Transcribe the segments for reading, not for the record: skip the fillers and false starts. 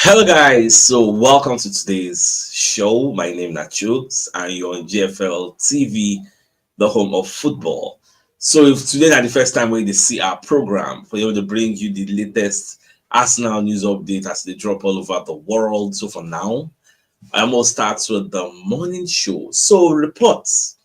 Hello guys, so welcome to today's show. My name is CHUKS and you're on GFL TV, the home of football. So if today is the first time we see our program, for able to bring you the latest Arsenal news update as they drop all over the world. So for now, I'm gonna start with the morning show. So reports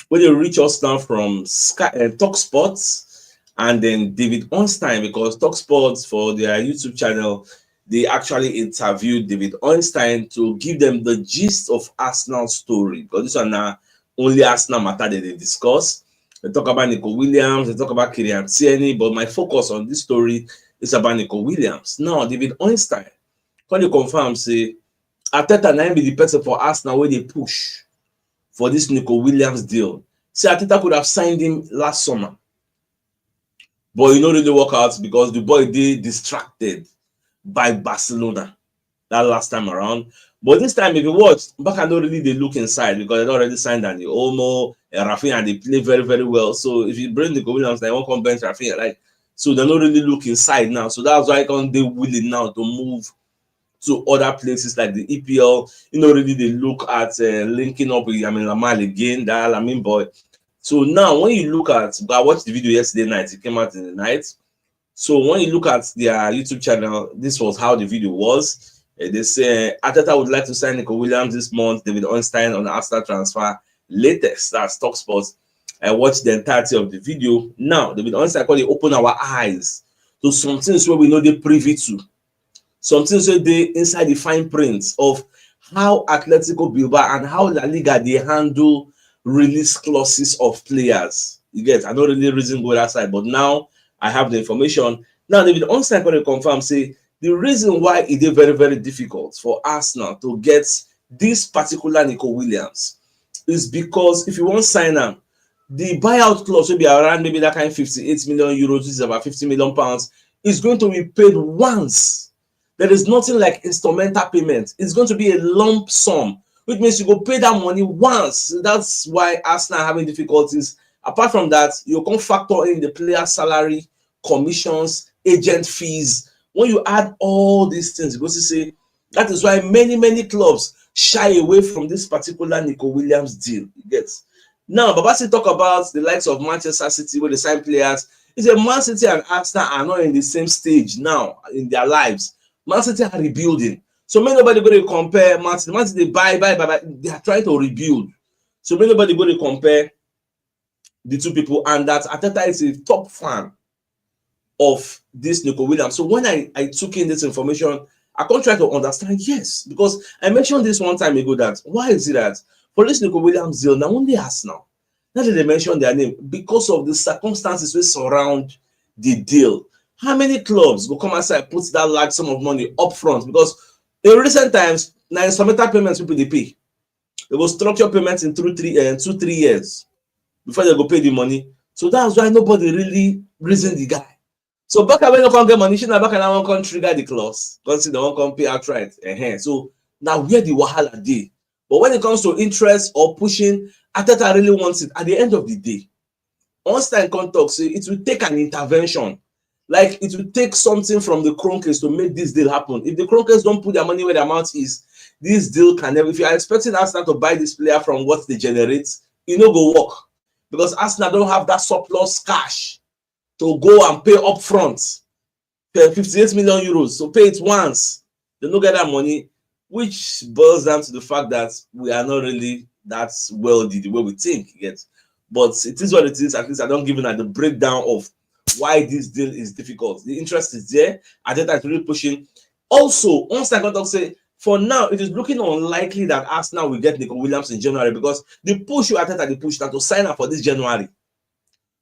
when you reach us now from Sky Talk Sports and then David Ornstein, because Talk Sports for their YouTube channel, they actually interviewed David Ornstein to give them the gist of Arsenal story. Because this one now only Arsenal matter that they discuss. They talk about Nico Williams, they talk about Kylian Tierney, but my focus on this story is about Nico Williams. Now, David Ornstein, when you confirm, say, Arteta now be the person for Arsenal where they push for this Nico Williams deal. See, Arteta could have signed him last summer, but it don't really work out because the boy did distracted by Barcelona that last time around. But this time, if you watch, Barca don't really they look inside because they already signed Dani Olmo and Rafinha, and they play very, very well. So if you bring Nico Williams, they won't come bench Rafinha, right? So they don't really look inside now. So that's why they willing now to move to other places like the EPL. Really they look at linking up with Lamal again, that Lamin boy. So now when you look at, I watched the video yesterday night, it came out in the night. So when you look at their YouTube channel, this was how the video was. They say Arteta would like to sign Nico Williams this month, David Ornstein on the Arsenal transfer latest. That's Talk Sports. I watched the entirety of the video. Now, David Ornstein called it open our eyes to some things where we know they're privy to. Some things where they inside the fine print of how Atletico Bilbao and how La Liga they handle release clauses of players. You get, I don't really reason go that side, but now I have the information. Now, David Ornstein going to confirm, say, the reason why it is very, very difficult for Arsenal to get this particular Nico Williams is because if you want to sign him, the buyout clause will be around maybe that kind of 58 million euros, which is about 50 million pounds, is going to be paid once. There is nothing like instrumental payment. It's going to be a lump sum, which means you go pay that money once. That's why Arsenal are having difficulties. Apart from that, you can factor in the player salary, commissions, agent fees. When you add all these things, you go to say that is why many clubs shy away from this particular Nico Williams deal. You get now, Babasi talk about the likes of Manchester City where they sign players. It's a Man City and Arsenal are not in the same stage now in their lives. Man City are rebuilding, so nobody going to compare Man City. Man City they buy. They are trying to rebuild, so nobody going to compare the two people, and that Arteta is a top fan of this Nico Williams. So when I took in this information, I can't try to understand, yes, because I mentioned this one time ago that why is it that for this Nico Williams deal, now only Arsenal, now that they mentioned their name, because of the circumstances which surround the deal. How many clubs will come outside put that large sum of money up front? Because in recent times, now instrumental payments people they pay. They will structure payments in 2-3 years before they go pay the money. So that's why nobody really reason the guy. So back when you can't get money, back and I won't trigger the clause. Because they won't come pay outright. So now where the wahala day. But when it comes to interest or pushing, Arteta really wants it. At the end of the day, Ornstein can talk, say it will take an intervention. Like it will take something from the Kroenkes to make this deal happen. If the Kroenkes don't put their money where their mouth is, this deal can never. If you are expecting Arsenal to buy this player from what they generate, it no go work. Because Arsenal don't have that surplus cash to go and pay up front. Pay 58 million euros. So pay it once. They don't get that money, which boils down to the fact that we are not really that wealthy the way we think yet. But it is what it is. At least I don't give you the breakdown of why this deal is difficult. The interest is there. Arteta is really pushing. Also, once I got to say, for now, it is looking unlikely that Arsenal will get Nico Williams in January because the push you Arteta the push that to sign up for this January.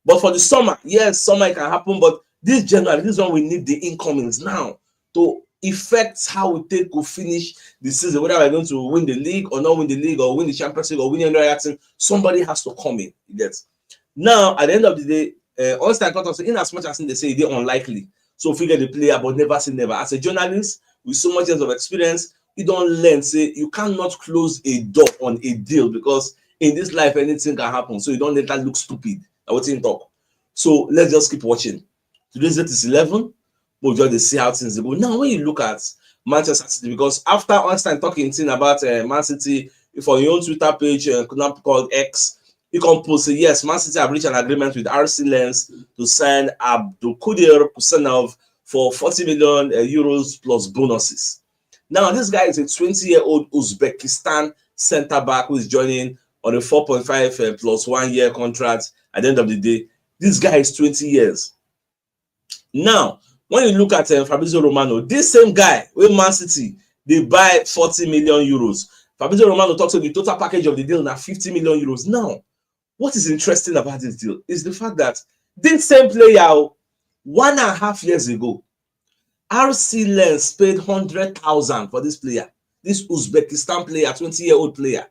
But for the summer, yes, summer it can happen, but this January, this is when we need the incomings now to affect how we take to finish the season, whether we're going to win the league or not win the league or win the Champions League or win any other team. Somebody has to come in. You get now at the end of the day. Ornstein got in as much as they say they're unlikely. So figure the player, but never say never. As a journalist with so much years of experience, you don't learn. Say you cannot close a door on a deal because in this life anything can happen. So you don't let that look stupid. I would talk. So let's just keep watching. Today's date is 11. We'll just see how things go. Now, when you look at Manchester City, because after Einstein talking thing about Man City, for your own Twitter page, called X, you can post say yes, Man City have reached an agreement with RC Lens to sign Abdul Kudir Kusanov for 40 million euros plus bonuses. Now, this guy is a 20-year-old Uzbekistan centre back who is joining on a 4.5 plus 1 year contract. At the end of the day, this guy is 20 years. Now, when you look at Fabrizio Romano, this same guy with Man City, they buy 40 million euros. Fabrizio Romano talks about the total package of the deal now 50 million euros. Now, what is interesting about this deal is the fact that this same player 1.5 years ago, RC Lens paid 100,000 for this player. This Uzbekistan player, 20-year-old player.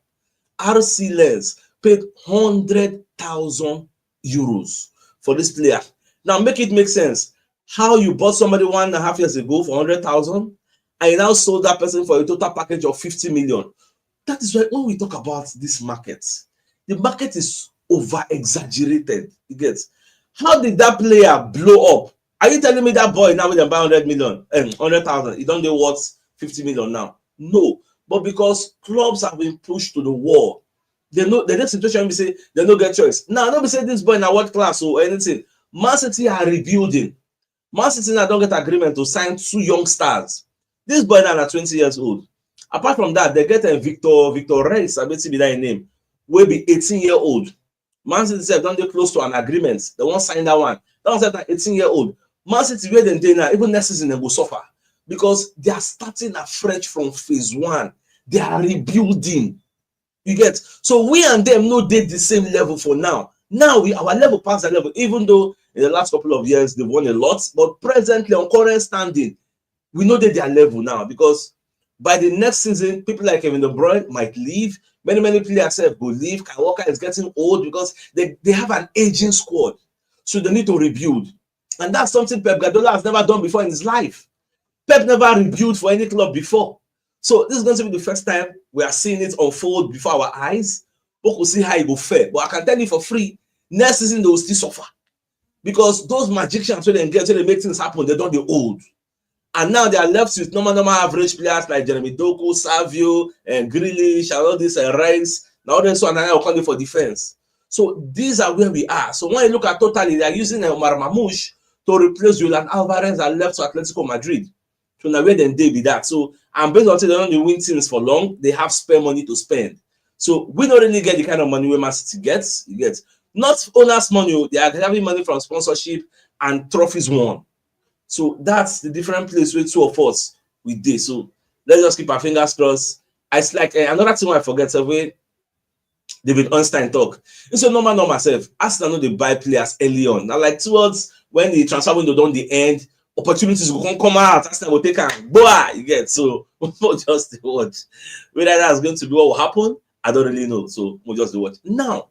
RC Lens paid 100,000 euros for this player. Now, make it make sense. How you bought somebody 1.5 years ago for 100,000 and you now sold that person for a total package of 50 million. That is why when we talk about this market, the market is over exaggerated. You get? How did that player blow up? Are you telling me that boy now with them buy 100 million and 100,000, he don't know what's 50 million now? No, but because clubs have been pushed to the wall, they know the next situation we say they don't get choice. Now, don't be saying this boy in a world class or anything. Man City are rebuilding. Man City now don't get agreement to sign 2 young stars. This boy now are 20 years old. Apart from that, they get a Victor Reis, I bet be that name, will be 18-year-old. Man City don't get close to an agreement. They won't sign that one. That was that 18-year-old. Man City, where they now, even next season, they will suffer because they are starting afresh from phase 1. They are rebuilding. You get? So we and them no date the same level for now. Now our level past that level, even though in the last couple of years they've won a lot, but presently on current standing, we know that their level now because by the next season, people like Kevin De Bruyne might leave. Many players will leave. Kyle Walker is getting old because they have an aging squad. So they need to rebuild. And that's something Pep Guardiola has never done before in his life. Pep never rebuilt for any club before. So this is going to be the first time we are seeing it unfold before our eyes. But we'll see how it will fare. But I can tell you for free, next season they will still suffer. Because those magicians, when they get, when they make things happen, they don't get old. And now they are left with normal average players like Jeremy Doku, Savio, and Grealish, and all this, and Rice. Now this one are calling for defense. So these are where we are. So when you look at totally, they are using Omar Mamouche to replace Julian Alvarez and left to Atletico Madrid. So now where then they be that. So and based on they don't win teams for long, they have spare money to spend. So we don't really get the kind of money where Man City gets. You get not owners' money, they are having money from sponsorship and trophies won. So that's the different place where two of us we did. So let's just keep our fingers crossed. It's like another thing I forget. So when David Einstein talk, it's a normal myself. Arsenal know they buy players early on. Now, like towards when the transfer window don't the end, opportunities will come out. Arsenal will take and boy, you get. So we'll just watch. Whether that's going to be what will happen, I don't really know. So we'll just watch. Now,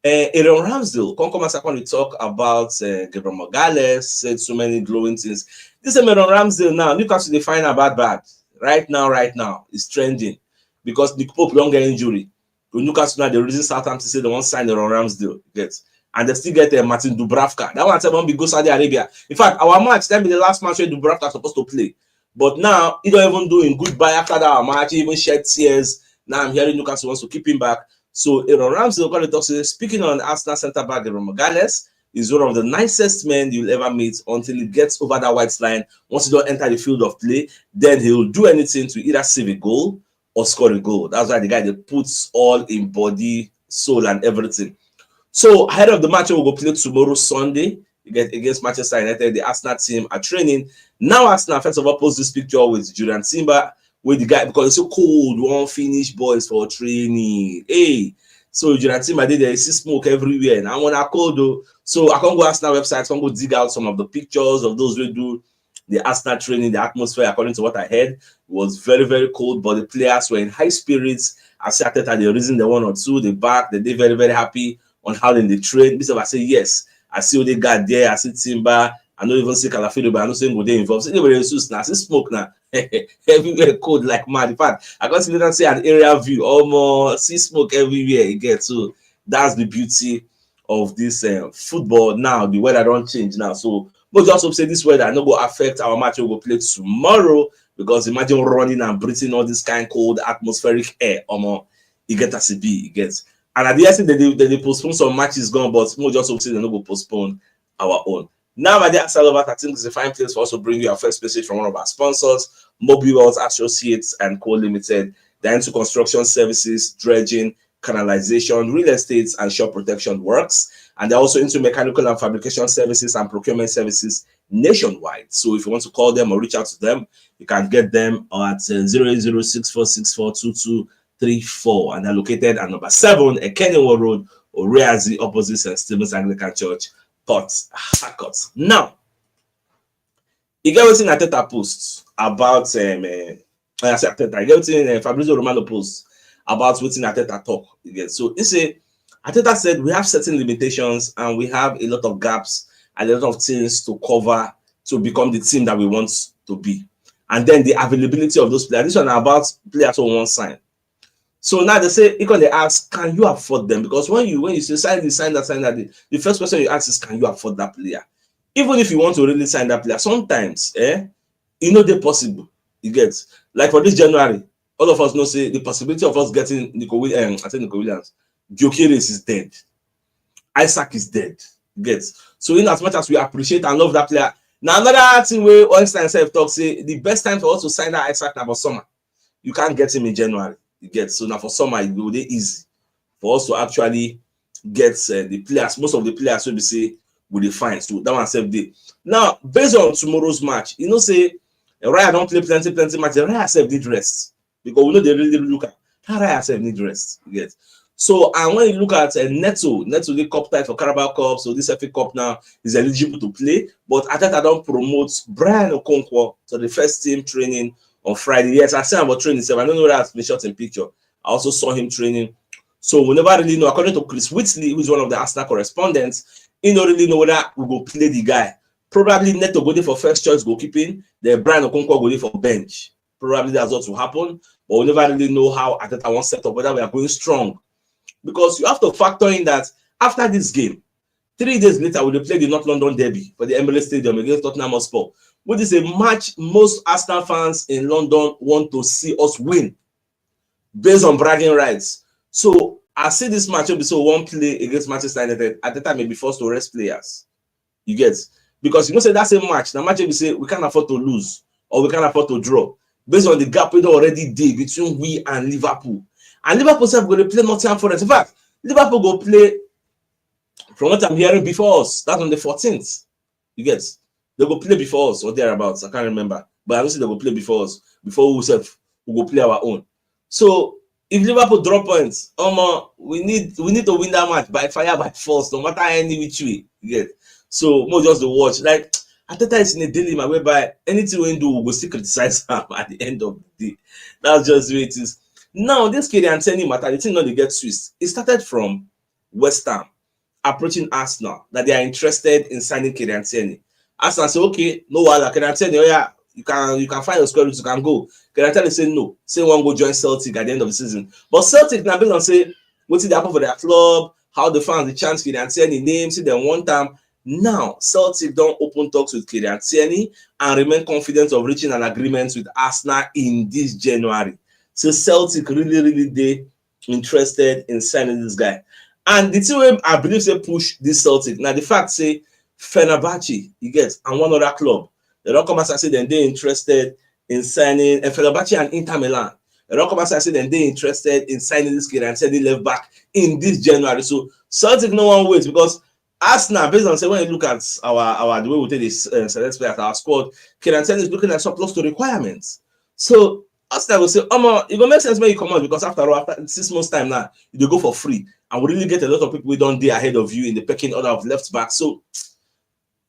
Aaron Ramsdale, come and second we talk about Gabriel Magalhaes, said so many glowing things. This is Aaron Ramsdale now. Newcastle they find about bad. Right now, it's trending because Nick Pope don't get injury. So Newcastle now the reason Southampton say they won't sign Aaron Ramsdale. Get and they still get Martin Dubravka. That one won't be go Saudi Arabia. In fact, our match that be the last match where Dubravka supposed to play. But now he don't even doing goodbye after that match. He even shed tears. Now I'm hearing Newcastle wants to keep him back. So Aaron Ramsdale going to talk to speaking on Arsenal centre back Gabriel Magalhaes is one of the nicest men you'll ever meet until he gets over that white line. Once he don't enter the field of play, then he'll do anything to either save a goal or score a goal. That's why the guy that puts all in body, soul, and everything. So ahead of the match, we'll go play tomorrow Sunday against Manchester United. The Arsenal team are training. Now Arsenal first of all post this picture with Julian Timber. With the guy because it's so cold, won't finish boys for training. Hey, so Julian Timber did there, see smoke everywhere. And I want to call though, so I can go Arsenal website, I can go dig out some of the pictures of those who do the Arsenal training. The atmosphere, according to what I heard, was very cold, but the players were in high spirits. I said that the reason they won or two, they back, they did very happy on how they train. This I say yes, I see what they got there. I see Timber. I don't even see Calafido, but I don't see go there involved. So anybody else now, see smoke now. Everywhere cold like mad. In fact, I got to see an area view, almost see smoke everywhere you get. So that's the beauty of this football now. The weather don't change now. So but just hope say this weather not go affect our match we will play tomorrow Because imagine running and breathing all this kind of cold atmospheric air. You get as it be, you get. And at the end, they postpone some matches gone, but more just obviously they not go postpone our own. Now, my dear Salovat, I think it's a fine place for us to bring you our first message from one of our sponsors, Mobile Associates and Co. Limited. They're into construction services, dredging, canalization, real estate, and shore protection works. And they're also into mechanical and fabrication services and procurement services nationwide. So if you want to call them or reach out to them, you can get them at 08064642234. And they're located at number 7 at Kennywood Road, Oreazi, opposite St. Stephen's Anglican Church, Port Harcourt. Now, you get what's in Ateta post about Fabrizio Romano post about what's in Ateta talk. You get so it's Ateta said we have certain limitations and we have a lot of gaps and a lot of things to cover to become the team that we want to be. And then the availability of those players. This one about players on one side. So now they say, they ask, can you afford them? Because when you say sign this, sign that, the first question you ask is, can you afford that player? Even if you want to really sign that player, sometimes, they're possible. You get, like for this January, all of us know say the possibility of us getting Nico Williams, Gyökeres is dead. Isaac is dead. You get. So in as much as we appreciate and love that player, now another thing where Einstein self talk say the best time for us to sign that Isaac now for summer. You can't get him in January. You get so now for summer it will be easy for us to actually get the players. Most of the players will be say will be fine. So that one self day. Now based on tomorrow's match, say Raya don't play plenty matches. Raya self need rest because we know they really look at how Raya self need rest. You get. So and when you look at Neto the cup tie for Carabao Cup, so this FA Cup now is eligible to play. But Ateta don't promote Brian Okonkwo to the first team training on Friday. Yes, I said about training. So I don't know that has been shot in picture. I also saw him training. So we never really know. According to Chris Whitley, who's one of the Arsenal correspondents, he don't really know whether we go play the guy. Probably Neto go there for first choice goalkeeping. Then Brian Okonkwo go there for bench. Probably that's what will happen. But we never really know how Ateta wants set up, whether we are going strong. Because you have to factor in that after this game, 3 days later, we will play the North London Derby for the Emirates Stadium against Tottenham Hotspur, which is a match most Arsenal fans in London want to see us win based on bragging rights. So I see this match will be so one play against Manchester United at the time may be forced to rest players. You get because say that's a match. The match will say we can't afford to lose or we can't afford to draw based on the gap we already did between we and Liverpool. And Liverpool self going to play Nottingham Forest. In fact, Liverpool go play from what I'm hearing before us. That's on the 14th. You get they go play before us or thereabouts. I can't remember, but I don't see they go play before us before we self we go play our own. So if Liverpool drop points, we need to win that match by fire by force, no matter any which way. You get so more just to watch. Like Ateta is in a dilemma whereby anything we do, we will still criticize him at the end of the day. That's just the way it is. Now, this Kylian Tierney matter, the thing not to get Swiss. It started from West Ham approaching Arsenal that they are interested in signing Kylian Tierney. Arsenal say, okay, no wala, Kylian Tierney, you can find your square root, you can go. Kylian Tierney say no. Say one go join Celtic at the end of the season. But Celtic now based on say what did happen for their club, how the fans the chance Kylian Tierney name, see them one time. Now Celtic don't open talks with Kylian Tierney and remain confident of reaching an agreement with Arsenal in this January. So Celtic really they interested in signing this guy. And the thing I believe they push this Celtic. Now the fact say Fenerbahce, you get, and one other club. They don't come as I say then they're interested in signing Fenerbahce and Inter Milan. They don't come as I say then they're interested in signing this kid and sending left back in this January. So Celtic no one waits because Arsenal, based on say when you look at our the way we take this select player at our squad, Kylian Tierney is looking at surplus to requirements. So Arsenal will say, it will make sense when you come out because after 6 months' time now, you go for free. And we really get a lot of people we don't do ahead of you in the pecking order of left back. So,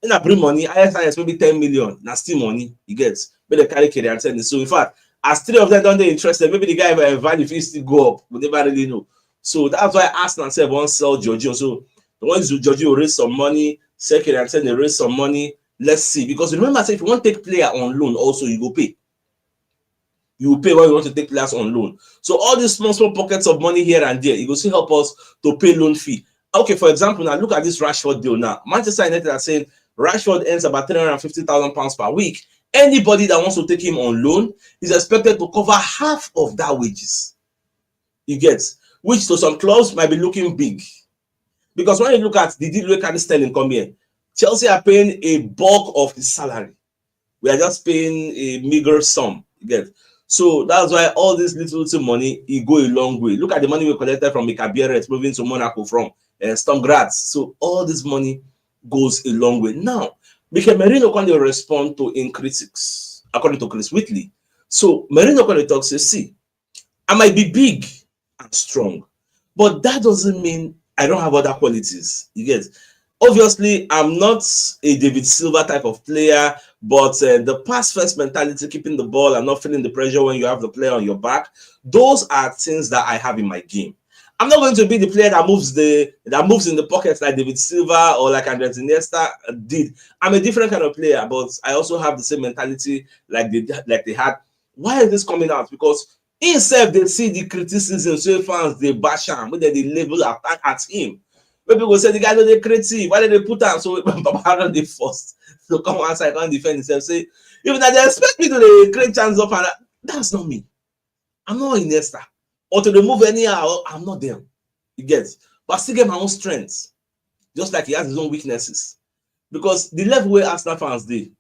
when I bring money, ISIS maybe 10 million. Now, still money, you get. But they carry Kylian Tierney. So, in fact, as 3 of them don't they interested, maybe the guy value if he still go up, but they never really know. So, that's why Arsenal said won't sell Giorgio. So, the ones who Giorgio will raise some money, say Kylian Tierney raise some money. Let's see. Because remember, say if you want to take player on loan, also you go pay. You will pay when you want to take players on loan. So all these small pockets of money here and there, it will still help us to pay loan fee. Okay, for example, now look at this Rashford deal now. Manchester United are saying Rashford earns about £350,000 per week. Anybody that wants to take him on loan is expected to cover half of that wages. You get, which to some clubs might be looking big. Because when you look at the deal wey carry Sterling come here, Chelsea are paying a bulk of his salary. We are just paying a meager sum. You get. So that's why all this little money, it go a long way. Look at the money we collected from Mika Biarritz moving to Monaco from Sturm Graz. So all this money goes a long way. Now, Merino can respond to in critics, according to Chris Whitley. So Merino can talk, say, see, I might be big and strong, but that doesn't mean I don't have other qualities. You get. Obviously, I'm not a David Silva type of player, but the pass first mentality, keeping the ball and not feeling the pressure when you have the player on your back, those are things that I have in my game. I'm not going to be the player that moves in the pockets like David Silva or like Andres Iniesta did. I'm a different kind of player, but I also have the same mentality like they had. Why is this coming out? Because instead they see the criticism, so fans they bash him, but they label attack at him. When people say the guy no dey creative, why did they put him? So Baba dey forced to come outside and defend himself. Say even that they expect me to create chance up, and that's not me. I'm not Iniesta. Or to remove anyhow, I'm not them. You get, but I still get my own strengths, just like he has his own weaknesses. Because the level where Arsenal fans dey,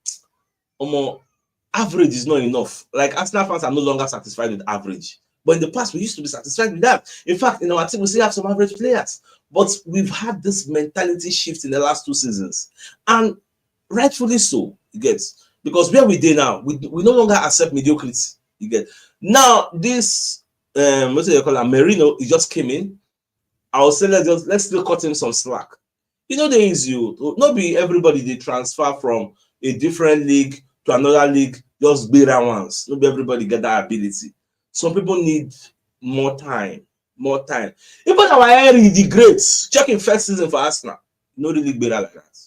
average is not enough. Like Arsenal fans are no longer satisfied with average. But in the past, we used to be satisfied with that. In fact, in our team, we still have some average players. But we've had this mentality shift in the last 2 seasons. And rightfully so, you get. Because where we did now, we no longer accept mediocrity. You get. Now, this, what do you call it, Merino, he just came in. I will say, let's still cut him some slack. You know, there is not be everybody they transfer from a different league to another league, just be around once. Not be everybody get that ability. Some people need more time. Even our Henry the Great, checking first season for Arsenal, no really better like that.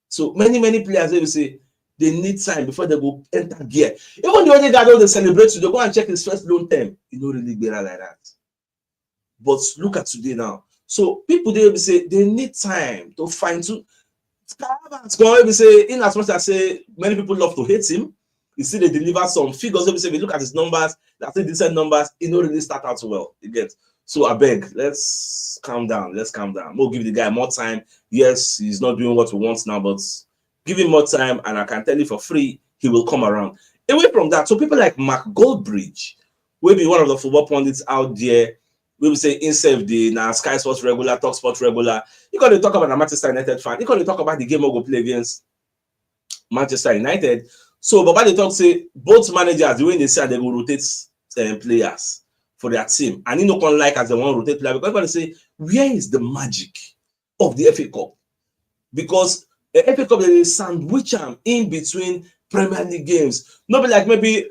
So many players they will say they need time before they go enter gear. Even the other guy don't they celebrate, they go and check his first loan term. You know really better like that. But look at today now. So people they will say they need time to find to. Say in as much as say many people love to hate him. You see, they deliver some figures. Let me say, if you look at his numbers, that's decent numbers. It don't really start out well. You get. So I beg, let's calm down. We'll give the guy more time. Yes, he's not doing what we want now, but give him more time, and I can tell you for free, he will come around. Away from that, so people like Mark Goldbridge, will be one of the football pundits out there. We will say instead the now Sky Sports regular, Talk Sports regular. You got to talk about a Manchester United fan. You got to talk about the game we'll go play against Manchester United. So, but they talk say both managers, the way they say they will rotate players for their team, and you know, can like as they want to rotate players because everybody say where is the magic of the FA Cup? Because the FA Cup they sandwich them in between Premier League games. Not be like maybe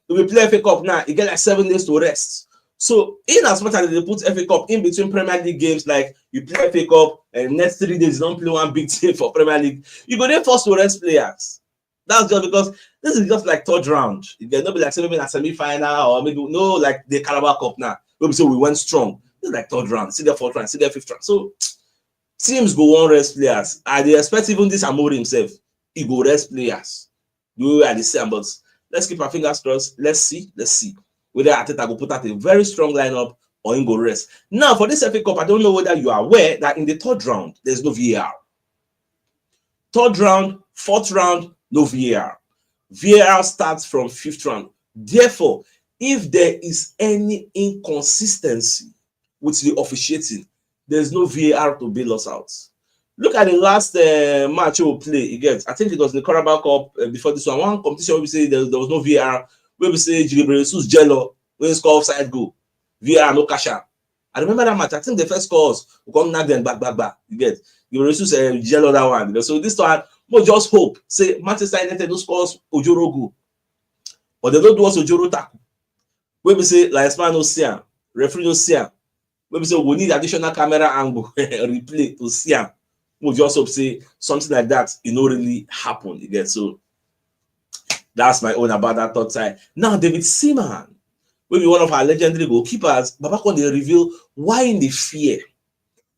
we play FA Cup now, you get like 7 days to rest. So, in as much as they put FA Cup in between Premier League games, like you play FA Cup and next 3 days you don't play one big team for Premier League, you go there forced to rest players. That's just because this is just like 3rd round. It cannot be like maybe a semi-final or maybe no, like the Carabao Cup now. Maybe so we went strong. This is like 3rd round, see the 4th round, see the 5th round. So teams go on rest players. I they expect even this Amori himself, he go rest players. You are the same, but let's keep our fingers crossed. Let's see whether Arteta go put out a very strong lineup or he go rest. Now for this FA Cup, I don't know whether you are aware that in the 3rd round there's no VAR. 3rd round, 4th round, no VAR. VAR starts from 5th round. Therefore, if there is any inconsistency with the officiating, there's no VAR to bail us out. Look at the last match we will play against. I think it was the Carabao Cup before this one competition where we say there was no VAR. Where we say Jesus Jello when he score offside goal. VAR no cash out. I remember that match. I think the first scores we come knock them back. You get Jesus Jello that one. So this one. But just hope, say Manchester United no scores Ojoro go, but they don't do us Ojoro tackle. When we say like man no see him, referee no see him. When we say we need additional camera angle replay to see him, we just hope say something like that it no really happen again. So that's my own about that third side. Now David Seaman, will be one of our legendary goalkeepers. Babakon they reveal why in the fear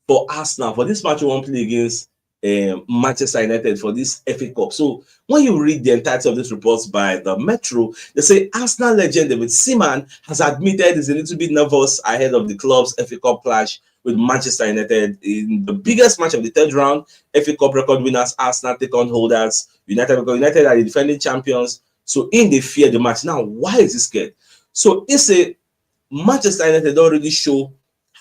for Arsenal for this match we won't play against Manchester United for this FA Cup. So when you read the entirety of this report by the Metro, they say Arsenal legend David Seaman has admitted he's a little bit nervous ahead of the club's FA Cup clash with Manchester United in the biggest match of the third round. FA Cup record winners Arsenal take on holders United, because United are the defending champions. So in they fear the match. Now, why is he scared? So it's a Manchester United don't really show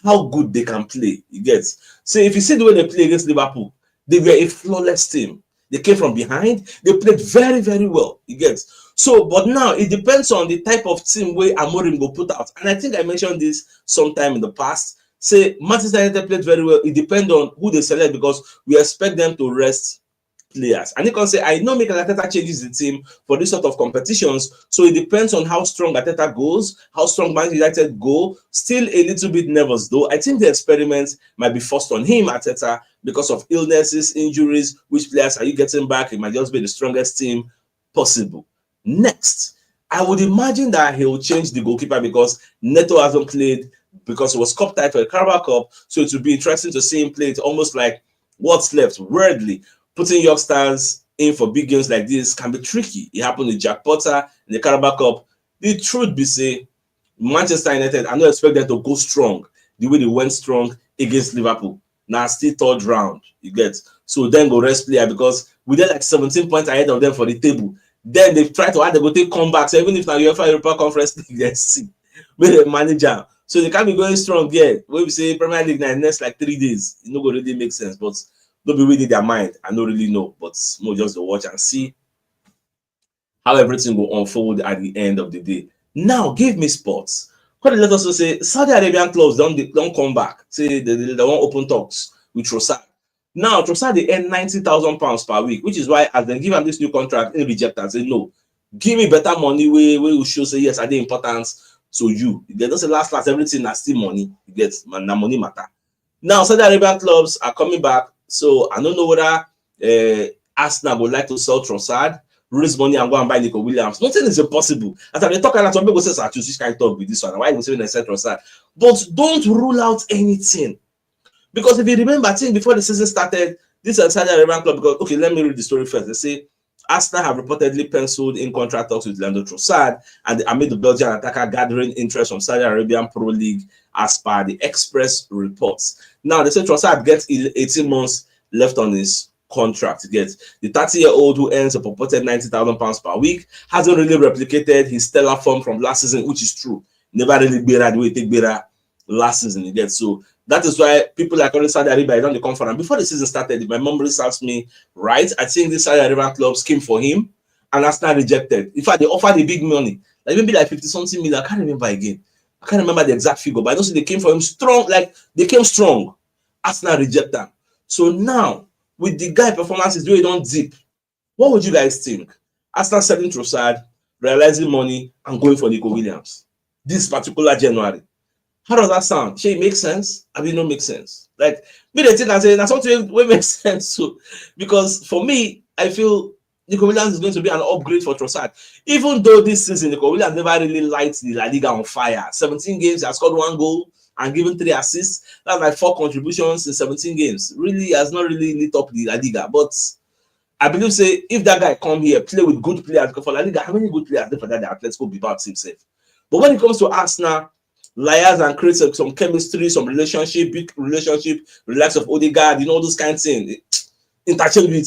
how good they can play. You get. So if you see the way they play against Liverpool, they were a flawless team. They came from behind. They played very, very well. You get. So, but now it depends on the type of team where Amorim will put out. And I think I mentioned this sometime in the past. Say Manchester United played very well. It depends on who they select, because we expect them to rest players. And you can say, I know Mikel Arteta changes the team for this sort of competitions, so it depends on how strong Arteta goes, how strong Man United go. Still a little bit nervous though. I think the experiment might be forced on him, Arteta, because of illnesses, injuries. Which players are you getting back? It might just be the strongest team possible. Next, I would imagine that he will change the goalkeeper, because Neto hasn't played, because it was cup tie for the Carabao Cup. So it would be interesting to see him play. It's almost like what's left. Weirdly, putting youngsters in for big games like this can be tricky. It happened with Jack Potter in the Carabao Cup. The truth be say, Manchester United, I don't expect them to go strong the way they went strong against Liverpool. Now still third round, you get. So then go rest player, because we did like 17 points ahead of them for the table. Then they try to add the go take comeback. So even if now UEFA Europa Conference League, they see with the manager. So they can't be going strong yet. When we say Premier League now, next like 3 days, it no go really make sense. But don't be reading their mind. I don't really know, but more just to watch and see how everything will unfold at the end of the day. Now, give me sports. What let us also say, Saudi Arabian clubs don't come back. Say they won't open talks with Trossard. Now, Trossard they earn £90,000 per week, which is why as they give him this new contract, he reject and say no. Give me better money where you show say yes, are they important? So you don't say last everything is still money. You get na money matter. Now, Saudi Arabian clubs are coming back. So I don't know whether Arsenal would like to sell Trossard, raise money and go and buy Nico Williams. Nothing is impossible. As I talk about some people say, I choose this kind of talk with this one. Why you say when I said Trossard? But don't rule out anything. Because if you remember, I think before the season started, this is Saudi Arabian club, because okay, let me read the story first. They say Arsenal have reportedly penciled in contract talks with Leandro Trossard, and amid the Belgian attacker gathering interest from Saudi Arabian Pro League, as per the Express reports. Now they say Trossard gets 18 months left on his contract. Gets the 30-year-old who earns a purported £90,000 per week hasn't really replicated his stellar form from last season, which is true. Never really better the way he take better last season. You get. So that is why people like on Saudi Arabia don't come for him. Before the season started, if my memory serves me right, I think the Saudi Arabian clubs came for him and Arsenal rejected. In fact, they offered a big money, like maybe like 50-something million. I can't remember again. I can't remember the exact figure, but I know they came for him strong. Like they came strong. Arsenal reject them. So now, with the guy performances where he don't dip, what would you guys think? Arsenal selling Trossard, realizing money, and going for Nico Williams this particular January. How does that sound? Should it make sense? I mean, not make sense. Like me, they think and say that's something will make sense. So, because for me, I feel Nico Williams is going to be an upgrade for Trossard. Even though this season Nico Williams never really lights the La Liga on fire. 17 games, he has scored 1 goal and given 3 assists. That's like 4 contributions in 17 games. Really has not really lit up the La Liga. But I believe say if that guy come here, play with good players, because for La Liga, how many good players there for that the Atletico Bilbao himself? But when it comes to Arsenal, liars and create some chemistry, some relationship, big relationship, relax of Odegaard, you know, those kind of things. Interchange with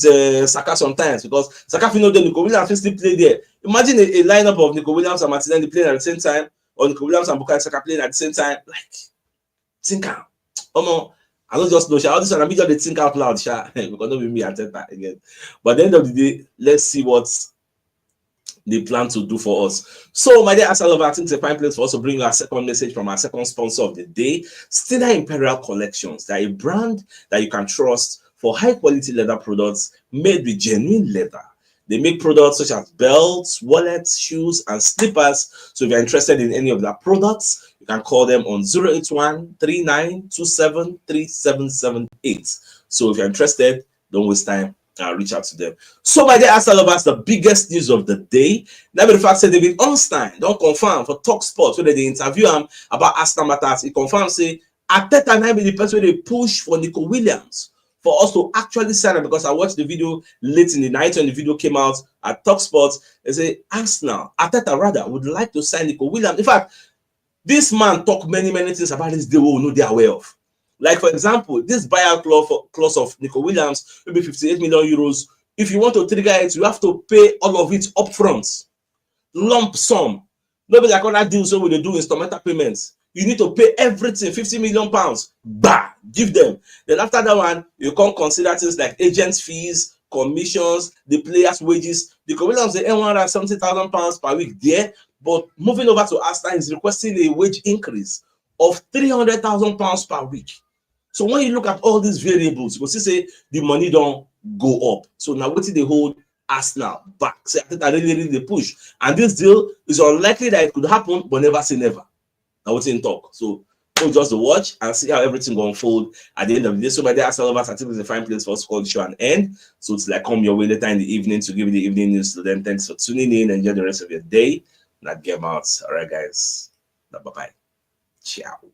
Saka sometimes, because Saka, you know, the Nico Williams still play there. Imagine a lineup of Nico Williams and Martinelli playing at the same time, or Nico Williams and Bukayo Saka playing at the same time. Like, think out. I don't just know. All this one, I'm just think out loud, because don't be me and that again. But at the end of the day, let's see what they plan to do for us. So, my dear Arsenal lover, I think it's a fine place for us to bring you our second message from our second sponsor of the day, Stella Imperial Collections. They're a brand that you can trust for high-quality leather products made with genuine leather. They make products such as belts, wallets, shoes, and slippers. So if you're interested in any of their products, you can call them on 081-3927-3778. So if you're interested, don't waste time. Reach out to them. So, my dear Arsenal lovers, the biggest news of the day. Now, the fact that David Ornstein don't confirm for Talk Sports whether they interview him about Arsenal matters. He confirms say Arteta might be the person they push for Nico Williams for us to actually sign up, because I watched the video late in the night when the video came out at TalkSport. They say Arsenal, Arteta rather, would like to sign Nico Williams. In fact, this man talk many things about this they will know they are aware of. Like, for example, this buyout clause of Nico Williams will be 58 million euros. If you want to trigger it, you have to pay all of it upfront, lump sum. Nobody like other deals, so when they do instrumental payments, you need to pay everything, 50 million pounds. Bah, give them. Then after that one, you can't consider things like agents' fees, commissions, the players' wages. The Williams they earn 170,000 pounds per week there, but moving over to Arsenal is requesting a wage increase of 300,000 pounds per week. So when you look at all these variables, you will see say the money don't go up. So now what did they hold Arsenal back? So I think I really push. And this deal is unlikely that it could happen, but never say never. Now what's in talk. So just to watch and see how everything will unfold at the end of the day. So my dear Arsenal lovers, I think it's a fine place for us to call the show and end. So it's like come your way later in the evening to give you the evening news to them. Thanks for tuning in. Enjoy the rest of your day. Not game out. All right, guys. Bye-bye. Ciao.